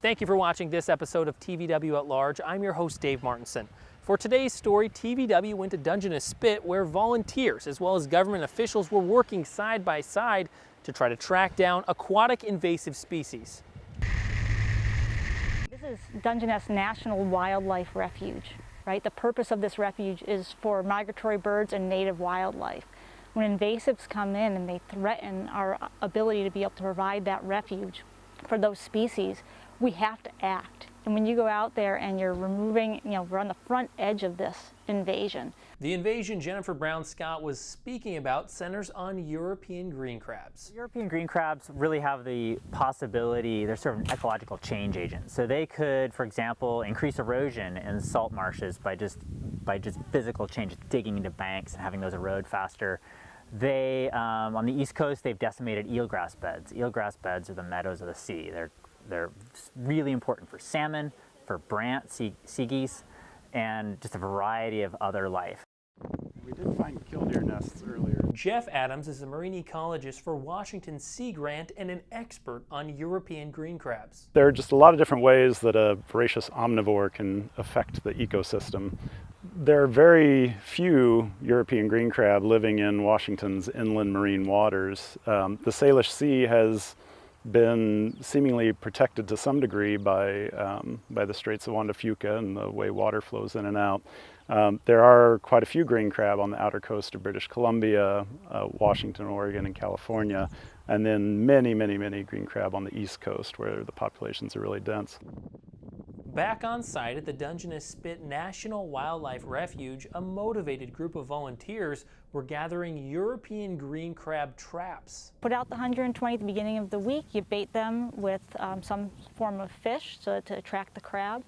Thank you for watching this episode of TVW at Large. I'm your host, Dave Martinson. For today's story, TVW went to Dungeness Spit, where volunteers as well as government officials were working side by side to try to track down aquatic invasive species. This is Dungeness National Wildlife Refuge, right? The purpose of this refuge is for migratory birds and native wildlife. When invasives come in and they threaten our ability to be able to provide that refuge for those species, we have to act. And when you go out there and you're removing, we're on the front edge of this invasion. The invasion Jennifer Brown Scott was speaking about centers on European green crabs. European green crabs really have the possibility, they're sort of an ecological change agent. So they could, for example, increase erosion in salt marshes by just physical change, digging into banks and having those erode faster. They, on the East Coast, they've decimated eelgrass beds. Eelgrass beds are the meadows of the sea. They're really important for salmon, for brant, sea geese, and just a variety of other life. We did find killdeer nests earlier. Jeff Adams is a marine ecologist for Washington Sea Grant and an expert on European green crabs. There are just a lot of different ways that a voracious omnivore can affect the ecosystem. There are very few European green crab living in Washington's inland marine waters. The Salish Sea has been seemingly protected to some degree by the Straits of Juan de Fuca and the way water flows in and out. There are quite a few green crab on the outer coast of British Columbia, Washington, Oregon, and California, and then many, many, many green crab on the East Coast where the populations are really dense. Back on site at the Dungeness Spit National Wildlife Refuge, a motivated group of volunteers were gathering European green crab traps. Put out the 120 at the beginning of the week. You bait them with some form of fish to attract the crab.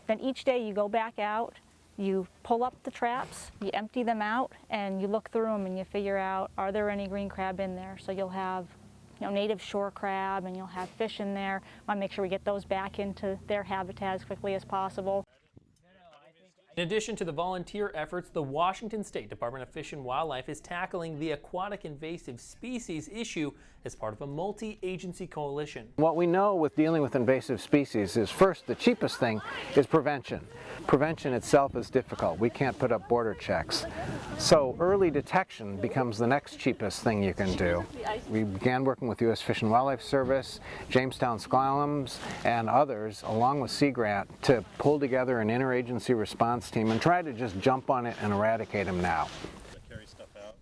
Then each day you go back out, you pull up the traps, you empty them out, and you look through them and you figure out, are there any green crab in there? So you'll have native shore crab, and you'll have fish in there. Want to make sure we get those back into their habitat as quickly as possible. In addition to the volunteer efforts, the Washington State Department of Fish and Wildlife is tackling the aquatic invasive species issue as part of a multi-agency coalition. What we know with dealing with invasive species is, first, the cheapest thing is prevention. Prevention itself is difficult. We can't put up border checks. So early detection becomes the next cheapest thing you can do. We began working with U.S. Fish and Wildlife Service, Jamestown Squalums, and others, along with Sea Grant, to pull together an interagency response team and try to just jump on it and eradicate them now.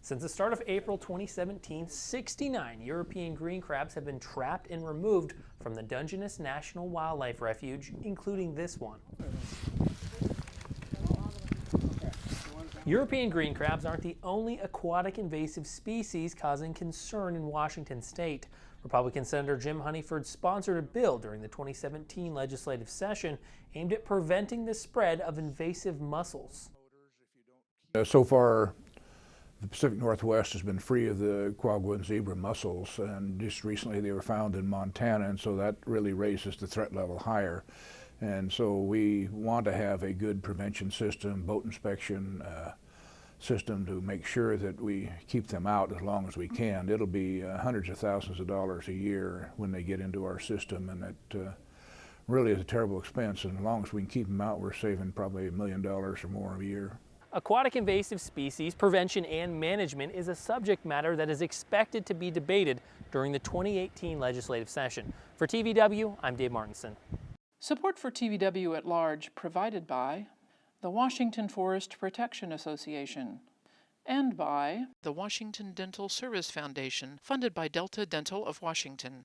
Since the start of April 2017, 69 European green crabs have been trapped and removed from the Dungeness National Wildlife Refuge, including this one. European green crabs aren't the only aquatic invasive species causing concern in Washington state. Republican Senator Jim Honeyford sponsored a bill during the 2017 legislative session aimed at preventing the spread of invasive mussels. So far, the Pacific Northwest has been free of the quagga and zebra mussels, and just recently they were found in Montana, and so that really raises the threat level higher. And so we want to have a good prevention system, boat inspection system to make sure that we keep them out as long as we can. It'll be hundreds of thousands of dollars a year when they get into our system, and it really is a terrible expense. And as long as we can keep them out, we're saving probably $1 million or more a year. Aquatic invasive species prevention and management is a subject matter that is expected to be debated during the 2018 legislative session. For TVW, I'm Dave Martinson. Support for TVW at Large provided by the Washington Forest Protection Association and by the Washington Dental Service Foundation, funded by Delta Dental of Washington.